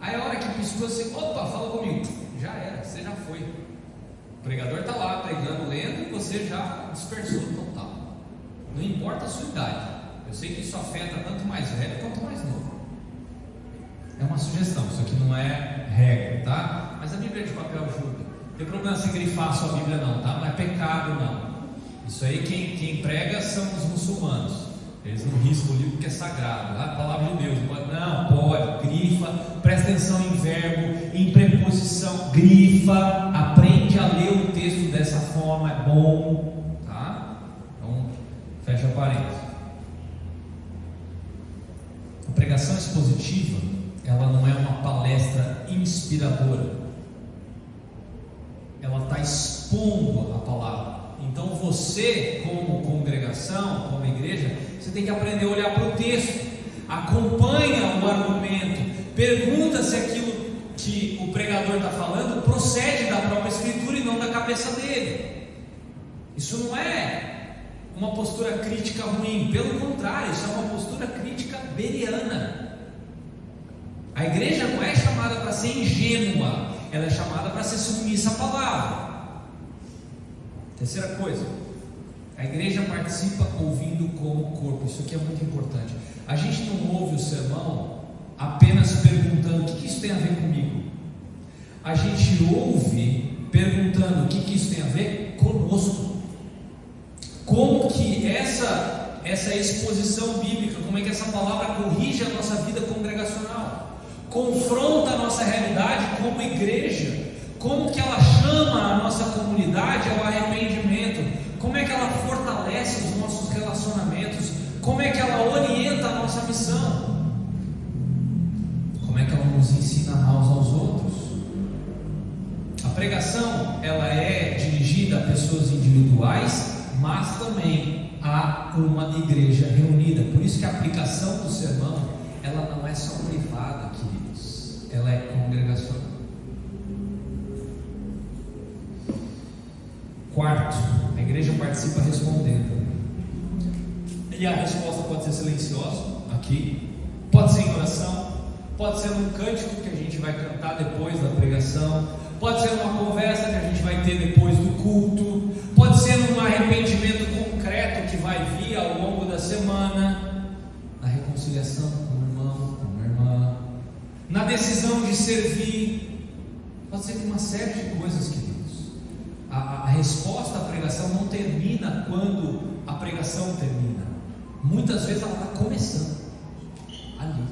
Aí a hora que piscou, você, opa, fala comigo, já era, você já foi. O pregador está lá pregando, lendo, e você já dispersou total. Não importa a sua idade. Eu sei que isso afeta tanto mais velho quanto mais novo. É uma sugestão, isso aqui não é regra, tá? Mas a Bíblia de papel ajuda. Não tem problema você grifar a sua Bíblia não, tá? Não é pecado não. Isso aí quem prega são os muçulmanos. Eles não riscam o livro porque é sagrado, a palavra de Deus. Não, pode, grifa, presta atenção em verbo, em preposição, grifa, aprende a ler o texto dessa forma, é bom, tá? Então, fecha parênteses. A pregação expositiva, ela não é uma palestra inspiradora. expondo a palavra. Então você, como congregação, como igreja, você tem que aprender a olhar para o texto, acompanha o argumento, pergunta se aquilo que o pregador está falando procede da própria Escritura e não da cabeça dele. Isso não é uma postura crítica ruim, pelo contrário, isso é uma postura crítica bereana. A igreja não é chamada para ser ingênua, ela é chamada para ser submissa à palavra. Terceira coisa, a igreja participa ouvindo como corpo. Isso aqui é muito importante. A gente não ouve o sermão apenas perguntando: o que isso tem a ver comigo? A gente ouve perguntando: o que isso tem a ver conosco? Como que essa exposição bíblica, como é que essa palavra corrige a nossa vida congregacional, confronta a nossa realidade como igreja, como que ela chama a nossa comunidade ao arrependimento, como é que ela fortalece os nossos relacionamentos, como é que ela orienta a nossa missão, como é que ela nos ensina a amar uns aos outros. A pregação, ela é dirigida a pessoas individuais, mas também a uma igreja reunida. Por isso que a aplicação do sermão, ela não é só privada, queridos, ela é congregacional. Quarto, a igreja participa respondendo. E a resposta pode ser silenciosa, aqui, pode ser em oração, pode ser num cântico que a gente vai cantar depois da pregação, pode ser numa conversa que a gente vai ter depois do culto, pode ser num arrependimento concreto que vai vir ao longo da semana, na reconciliação com o irmão, com a irmã, na decisão de servir, pode ser uma série de coisas, queridos. A resposta à pregação não termina quando a pregação termina. Muitas vezes ela está começando ali.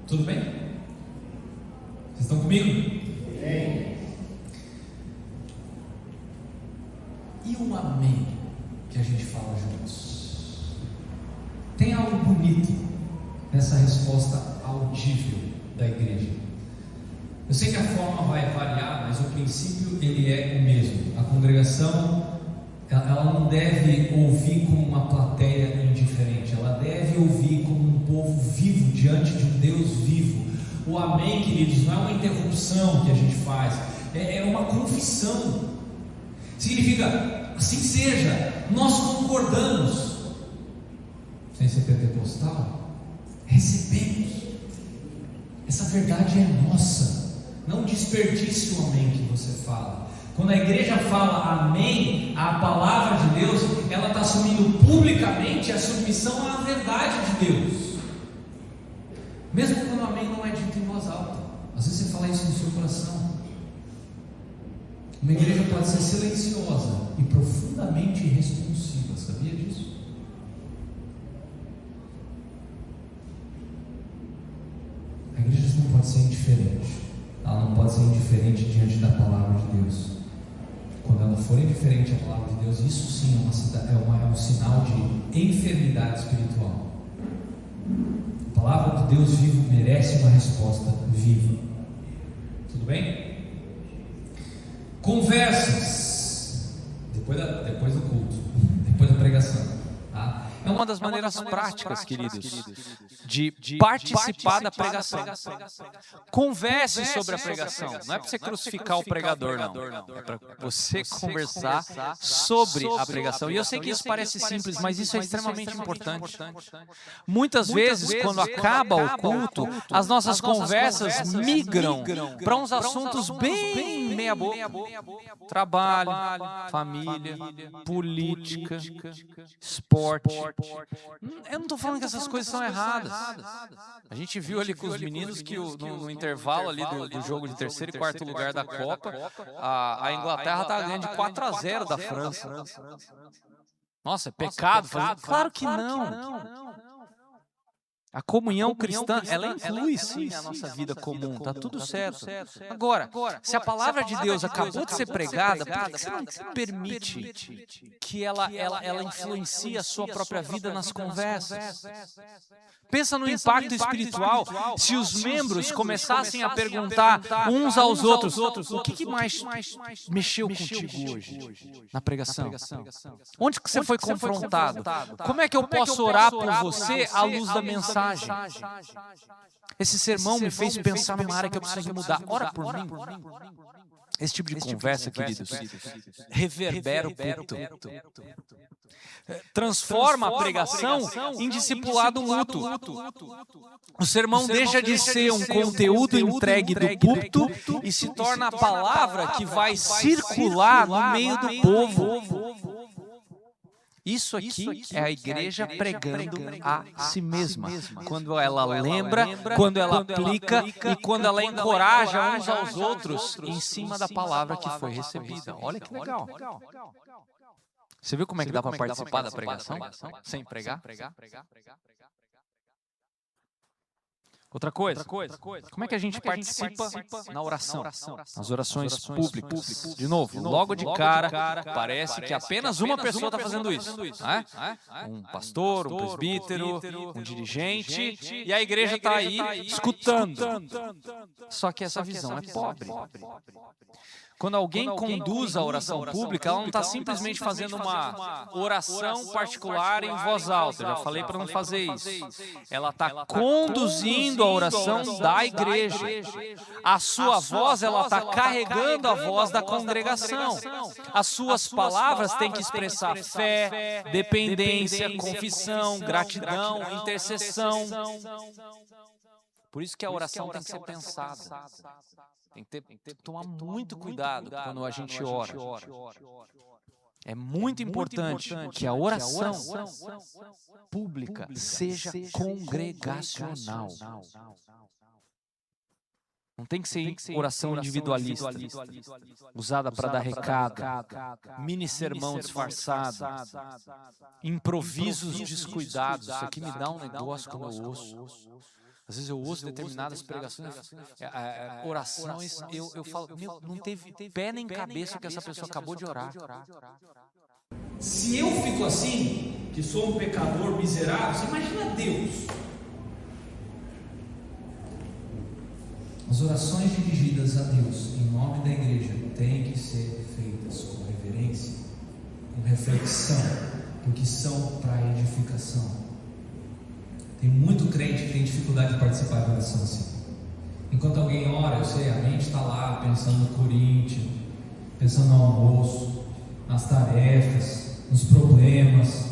Tudo bem? Vocês estão comigo? Bem. E o amém que a gente fala juntos? Tem algo bonito nessa resposta audível da igreja. Eu sei que a forma vai variar, mas o princípio ele é o mesmo. A congregação, ela não deve ouvir como uma plateia indiferente, ela deve ouvir como um povo vivo diante de um Deus vivo. O amém, queridos, não é uma interrupção que a gente faz, é uma confissão. Significa: assim seja, nós concordamos. Sem ser pentecostal, recebemos. Essa verdade é nossa. Não desperdice o amém que você fala. Quando a igreja fala amém, a palavra de Deus, ela está assumindo publicamente a submissão à verdade de Deus. Mesmo quando o amém não é dito em voz alta. Às vezes você fala isso no seu coração. Uma igreja pode ser silenciosa e profundamente responsiva. Sabia disso? A igreja não pode ser indiferente. Ela não pode ser indiferente diante da palavra de Deus. Quando ela for indiferente à palavra de Deus, isso sim é um sinal de enfermidade espiritual. A palavra de Deus vivo merece uma resposta viva. Tudo bem? Conversas depois do culto, depois da pregação. Tá? É uma das maneiras práticas, queridos, de participar da pregação. Converse sobre a pregação. Não é para você crucificar o pregador, não. É para você conversar sobre a pregação. E eu sei que isso parece simples, mas isso é extremamente importante. Muitas vezes, quando acaba o culto, as nossas conversas migram para uns assuntos bem meia-boca. Trabalho, família, política, esporte. Eu não estou falando que essas coisas são erradas. A gente viu ali com os meninos que no intervalo ali do jogo de terceiro e quarto lugar da Copa, a Inglaterra estava ganhando de 4-0 da França. Nossa, é pecado? Claro que não. A comunhão cristã, ela inclui sim a nossa vida comum, tá tudo certo. Agora, se a palavra de Deus acabou de ser pregada, por que você não permite que ela influencie a sua própria vida nas conversas? Pensa no impacto espiritual se os membros começassem a perguntar uns aos outros: o que mais mexeu contigo hoje na pregação? Onde que você foi confrontado? Como é que eu posso orar por você à luz da mensagem? Esse sermão me fez pensar numa área que eu preciso mudar. Ora por mim. Esse tipo de conversa, queridos, reverbera o púlpito. Transforma a pregação em discipulado mútuo. O sermão deixa de ser um conteúdo entregue do púlpito e se torna a palavra que vai circular no meio do povo. Isso aqui é a igreja pregando a si mesma. Quando ela lembra, quando ela aplica e quando ela encoraja uns aos outros em cima da palavra que foi recebida. Olha que legal. Você viu como é que dá para participar da pregação sem pregar? Outra coisa, como é que a gente participa na oração, nas orações públicas? De novo, logo de cara, parece que apenas uma pessoa está fazendo isso. Né? Um pastor, um presbítero, um dirigente, e a igreja está aí escutando. Só que essa visão é pobre. Quando alguém conduz a oração pública, ela não está simplesmente fazendo uma oração particular em voz alta. Eu já falei para não fazer isso. Ela está conduzindo a oração da igreja. A sua voz, ela está carregando a voz da congregação. As suas palavras têm que expressar fé, dependência, confissão, gratidão, intercessão. Por isso que a oração tem que ser pensada. Tem que tomar muito cuidado quando a gente ora. É muito importante que a oração pública seja congregacional. Não tem que ser oração individualista, usada para dar recado, mini sermão disfarçado, improvisos descuidados. Isso aqui me dá um negócio quando eu ouço. Às vezes eu ouço determinadas pregações, orações, eu falo, não teve pé nem cabeça o que essa pessoa acabou de orar. Se eu fico assim, que sou um pecador miserável, você imagina Deus. As orações dirigidas a Deus, em nome da igreja, têm que ser feitas com reverência, com reflexão, porque são para edificação. Tem muito crente que tem dificuldade de participar da oração assim. Enquanto alguém ora, eu sei, a mente está lá pensando no Corinthians, pensando no almoço, nas tarefas, nos problemas,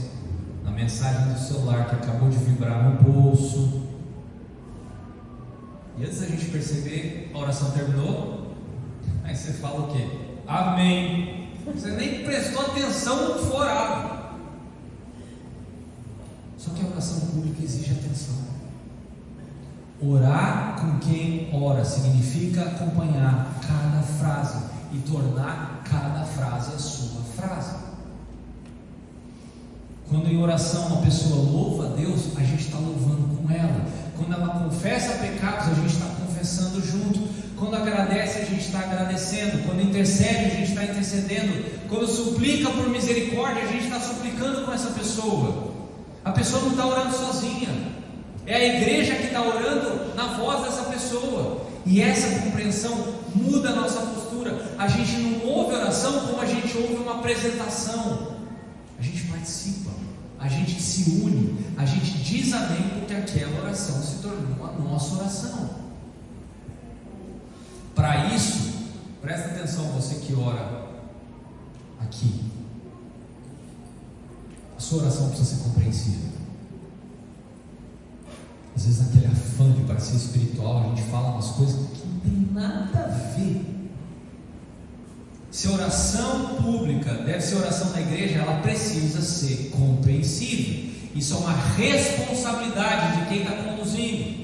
na mensagem do celular que acabou de vibrar no bolso. E antes da gente perceber, a oração terminou. Aí você fala o quê? Amém. Você nem prestou atenção no que for orado. Só que a oração pública exige atenção. Orar com quem ora significa acompanhar cada frase e tornar cada frase a sua frase. Quando em oração uma pessoa louva a Deus, a gente está louvando com ela. Quando ela confessa pecados, a gente está confessando junto. Quando agradece, a gente está agradecendo. Quando intercede, a gente está intercedendo. Quando suplica por misericórdia, a gente está suplicando com essa pessoa. A pessoa não está orando sozinha, é a igreja que está orando na voz dessa pessoa, e essa compreensão muda a nossa postura. A gente não ouve oração como a gente ouve uma apresentação, a gente participa, a gente se une, a gente diz amém, porque aquela oração se tornou a nossa oração. Para isso, presta atenção, você que ora aqui. A sua oração precisa ser compreensível. Às vezes naquele afã de parecer espiritual, a gente fala umas coisas que não tem nada a ver. Se a oração pública deve ser oração da igreja, ela precisa ser compreensível. Isso é uma responsabilidade de quem está conduzindo.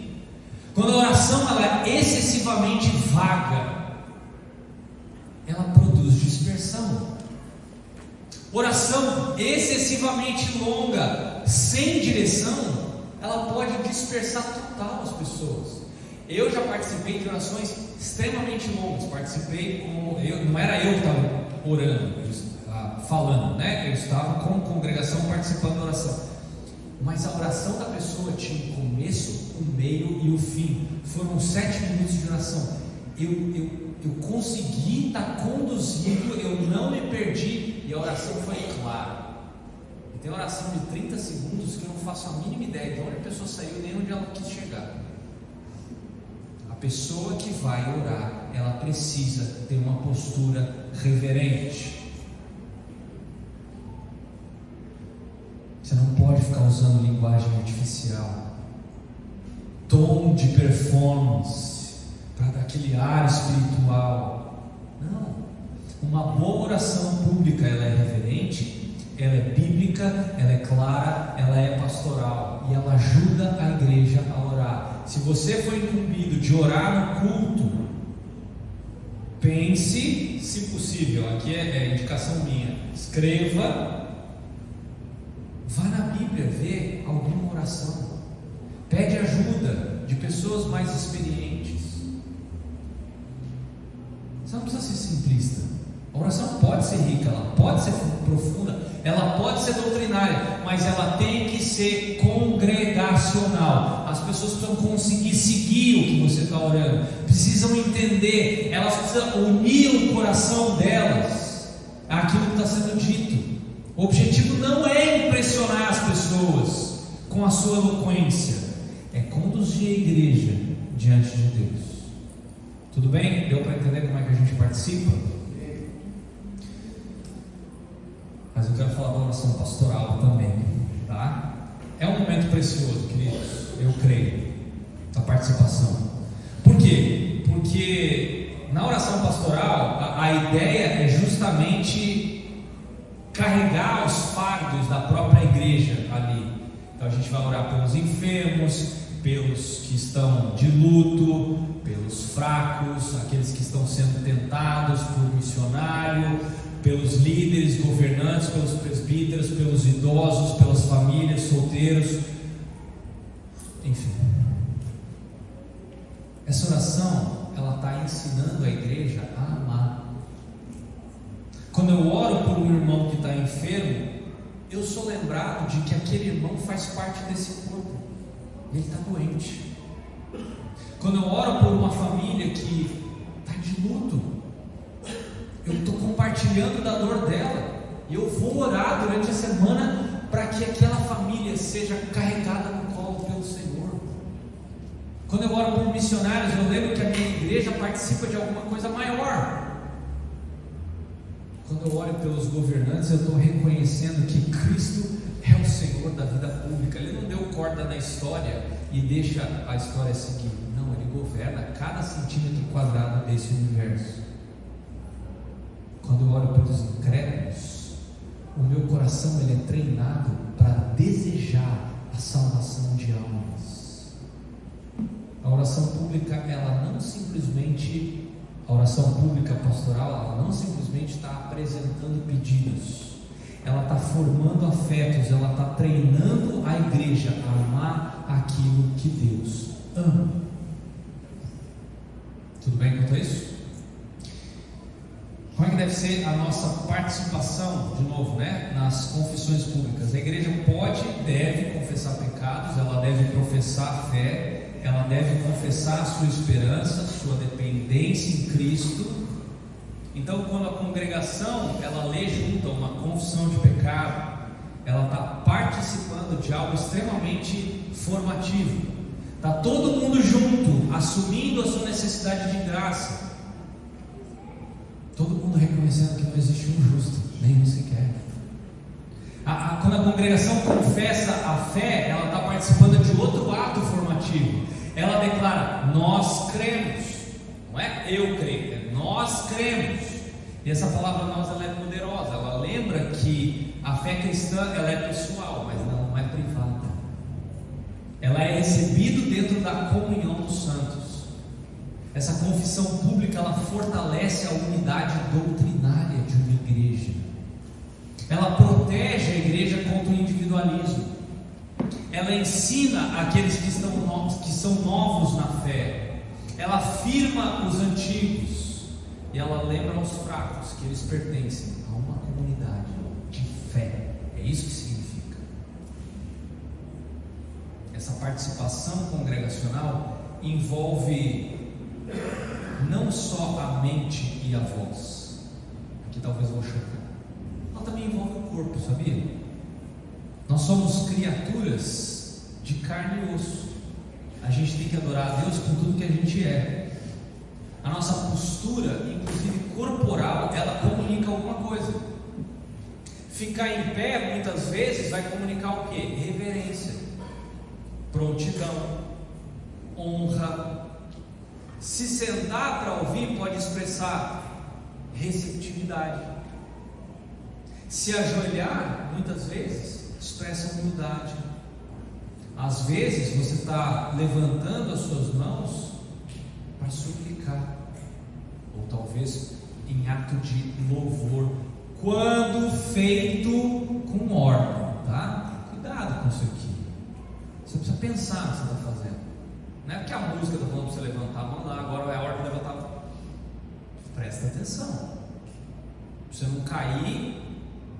Quando a oração ela é excessivamente vaga, ela produz dispersão. Oração excessivamente longa, sem direção, ela pode dispersar total as pessoas. Eu já participei de orações extremamente longas, não era eu que estava orando, falando, né? Eu estava com a congregação participando da oração, mas a oração da pessoa tinha o começo, o meio e o fim. Foram 7 minutos de oração. Eu consegui estar conduzindo, eu não me perdi, e a oração foi clara. E tem oração de 30 segundos que eu não faço a mínima ideia de onde a pessoa saiu, nem onde ela quis chegar. A pessoa que vai orar, ela precisa ter uma postura reverente. Você não pode ficar usando linguagem artificial, tom de performance, para dar aquele ar espiritual. Não. Uma boa oração pública, ela é reverente, ela é bíblica, ela é clara, ela é pastoral, e ela ajuda a igreja a orar. Se você for incumbido de orar no culto, pense, se possível, aqui é indicação minha, escreva, vá na Bíblia ver alguma oração, pede ajuda de pessoas mais experientes. Você não precisa ser simplista. A oração pode ser rica, ela pode ser profunda, ela pode ser doutrinária, mas ela tem que ser congregacional. As pessoas precisam conseguir seguir o que você está orando, precisam entender, elas precisam unir o coração delas àquilo que está sendo dito. O objetivo não é impressionar as pessoas com a sua eloquência, é conduzir a igreja diante de Deus. Tudo bem? Deu para entender como é que a gente participa? Mas eu quero falar da oração pastoral também, tá? É um momento precioso, queridos, eu creio, a participação. Por quê? Porque na oração pastoral, a ideia é justamente carregar os fardos da própria igreja ali. Então a gente vai orar pelos enfermos, pelos que estão de luto, pelos fracos, aqueles que estão sendo tentados por missionário, pelos líderes, governantes, pelos presbíteros, pelos idosos, pelas famílias, solteiros, enfim. Essa oração, ela está ensinando a igreja a amar. Quando eu oro por um irmão que está enfermo, eu sou lembrado de que aquele irmão faz parte desse corpo, ele está doente. Quando eu oro por uma família que está de luto, eu estou compartilhando da dor dela, e eu vou orar durante a semana para que aquela família seja carregada no colo pelo Senhor. Quando eu oro por missionários, eu lembro que a minha igreja participa de alguma coisa maior. Quando eu oro pelos governantes, eu estou reconhecendo que Cristo é o Senhor da vida pública. Ele não deu corda na história e deixa a história seguir. Não, Ele governa cada centímetro quadrado desse universo. Quando eu oro pelos incrédulos, o meu coração ele é treinado para desejar a salvação de almas. A oração pública, a oração pública pastoral, ela não simplesmente está apresentando pedidos, ela está formando afetos, ela está treinando a igreja a amar aquilo que Deus ama. Tudo bem quanto a isso? Como é que deve ser a nossa participação, de novo, né, nas confissões públicas? A igreja pode e deve confessar pecados, ela deve professar a fé, ela deve confessar a sua esperança, sua dependência em Cristo. Então, quando a congregação ela lê junto uma confissão de pecado, ela está participando de algo extremamente formativo. Está todo mundo junto, assumindo a sua necessidade de graça. Todo mundo reconhecendo que não existe um justo, nenhum sequer. Quando a congregação confessa a fé, ela está participando de outro ato formativo. Ela declara: nós cremos. Não é eu creio, é nós cremos. E essa palavra nós ela é poderosa. Ela lembra que a fé cristã ela é pessoal, mas ela não é privada. Ela é recebida dentro da comunhão dos santos. Essa confissão pública ela fortalece a unidade doutrinária de uma igreja. Ela protege a igreja contra o individualismo. ela ensina aqueles que são novos na fé, ela afirma os antigos, e ela lembra aos fracos que eles pertencem a uma comunidade de fé. É isso que significa. Essa participação congregacional envolve não só a mente e a voz, aqui talvez eu vou chocar, ela também envolve o corpo, sabia? Nós somos criaturas de carne e osso. A gente tem que adorar a Deus com tudo que a gente é. A nossa postura, inclusive corporal, ela comunica alguma coisa. Ficar em pé, muitas vezes, vai comunicar o quê? Reverência, prontidão, honra. Se sentar para ouvir, pode expressar receptividade. Se ajoelhar, muitas vezes, expressa humildade. Às vezes você está levantando as suas mãos para suplicar, ou talvez em ato de louvor, quando feito com ordem, tá? Cuidado com isso aqui. Você precisa pensar no que você está fazendo. Não é porque a música está falando para você levantar a mão lá, agora é a hora de levantar a mão. Presta atenção, para você não cair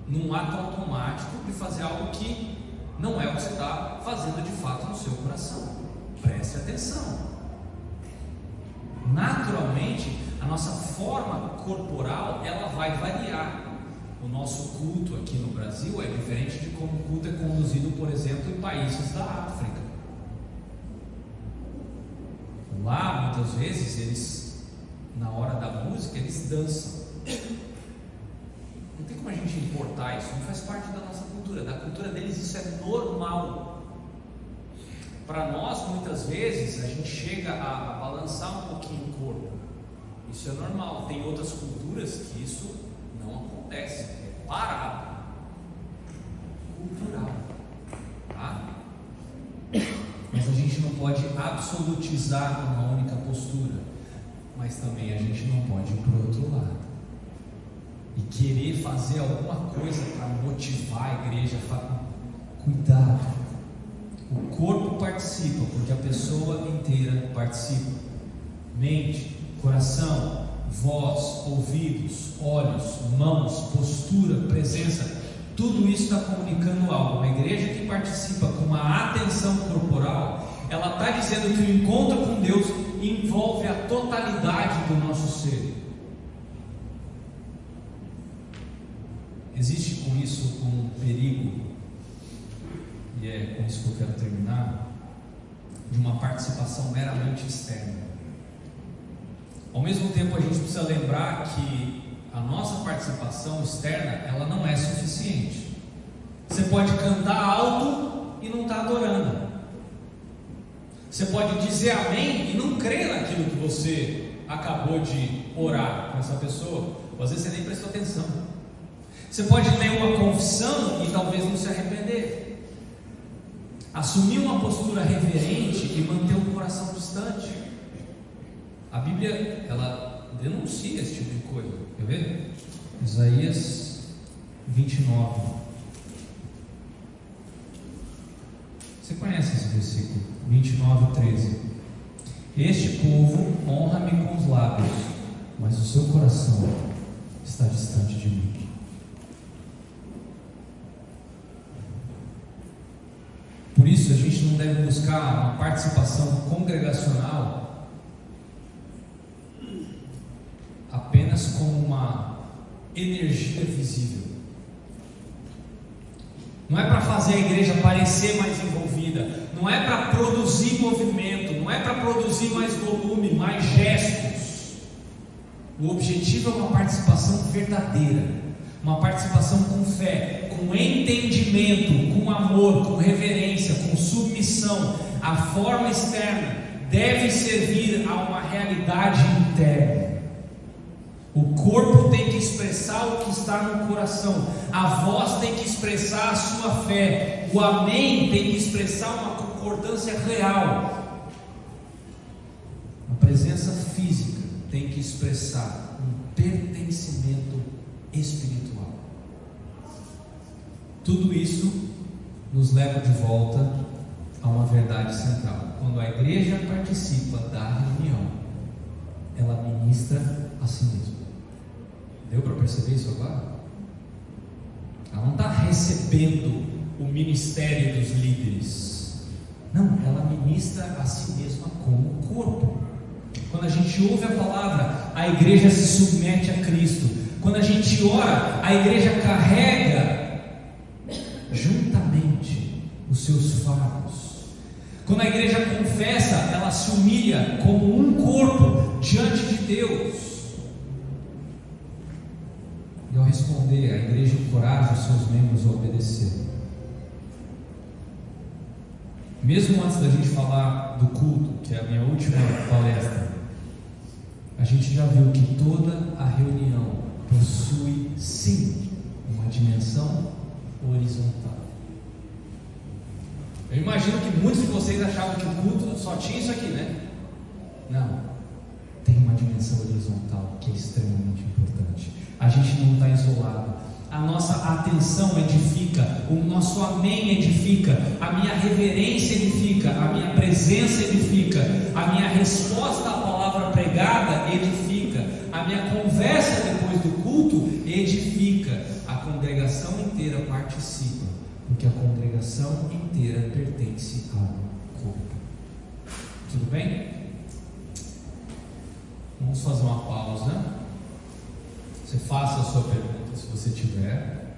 num ato automático de fazer algo que não é o que você está fazendo de fato no seu coração. Preste atenção. Naturalmente, a nossa forma corporal, ela vai variar. O nosso culto aqui no Brasil é diferente de como o culto é conduzido, por exemplo, em países da África. Lá, muitas vezes, eles, na hora da música, eles dançam. Não tem como a gente importar isso, não faz parte da nossa cultura. Da cultura deles isso é normal. Para nós, muitas vezes, a gente chega a balançar um pouquinho o corpo. Isso é normal. Tem outras culturas que isso não acontece, é parado, cultural, tá? Mas a gente não pode absolutizar uma única postura, mas também a gente não pode ir para o outro lado e querer fazer alguma coisa para motivar a igreja. Cuidado, o corpo participa porque a pessoa inteira participa. Mente, coração, voz, ouvidos, olhos, mãos, postura, presença, tudo isso está comunicando algo. Uma igreja que participa com uma atenção corporal, ela está dizendo que o encontro com Deus envolve a totalidade do nosso ser. Existe com isso um perigo, e é com isso que eu quero terminar, de uma participação meramente externa. Ao mesmo tempo, a gente precisa lembrar que a nossa participação externa, ela não é suficiente. Você pode cantar alto e não está adorando. Você pode dizer amém e não crer naquilo que você acabou de orar com essa pessoa. Ou às vezes você nem prestou atenção. Você pode ler uma confissão e talvez não se arrepender. Assumir uma postura reverente e manter o coração distante. A Bíblia, ela denuncia esse tipo de coisa. Quer ver? Isaías 29. Você conhece esse versículo? 29:13. Este povo honra-me com os lábios, mas o seu coração está distante de mim. Por isso a gente não deve buscar uma participação congregacional apenas como uma energia visível. Não é para fazer a igreja parecer mais envolvida, não é para produzir movimento, não é para produzir mais volume, mais gestos. O objetivo é uma participação verdadeira, uma participação com fé, com entendimento, com amor, com reverência, com submissão. A forma externa deve servir a uma realidade interna. O corpo tem que expressar o que está no coração, a voz tem que expressar a sua fé, o amém tem que expressar uma concordância real. A presença física tem que expressar um pertencimento espiritual. Tudo isso nos leva de volta há uma verdade central. Quando a igreja participa da reunião, ela ministra a si mesma. Deu para perceber isso agora? Ela não está recebendo o ministério dos líderes. Não, ela ministra a si mesma como corpo. Quando a gente ouve a palavra, a igreja se submete a Cristo. Quando a gente ora, a igreja carrega juntamente os seus fardos. Quando a igreja confessa, ela se humilha como um corpo diante de Deus. E ao responder, a igreja encoraja os seus membros a obedecer. Mesmo antes da gente falar do culto, que é a minha última palestra, a gente já viu que toda a reunião possui, sim, uma dimensão horizontal. Eu imagino que muitos de vocês achavam que o culto só tinha isso aqui, né? Não, tem uma dimensão horizontal que é extremamente importante. A gente não está isolado. A nossa atenção edifica, o nosso amém edifica, a minha reverência edifica, a minha presença edifica, a minha resposta à palavra pregada edifica, a minha conversa depois do culto edifica. A congregação inteira participa, porque a congregação inteira pertence ao corpo. Tudo bem? Vamos fazer uma pausa. Você faça a sua pergunta se você tiver.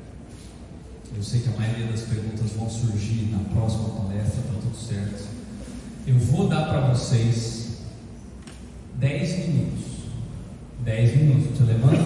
Eu sei que a maioria das perguntas vão surgir na próxima palestra, está tudo certo. Eu vou dar para vocês 10 minutos. 10 minutos. Você levanta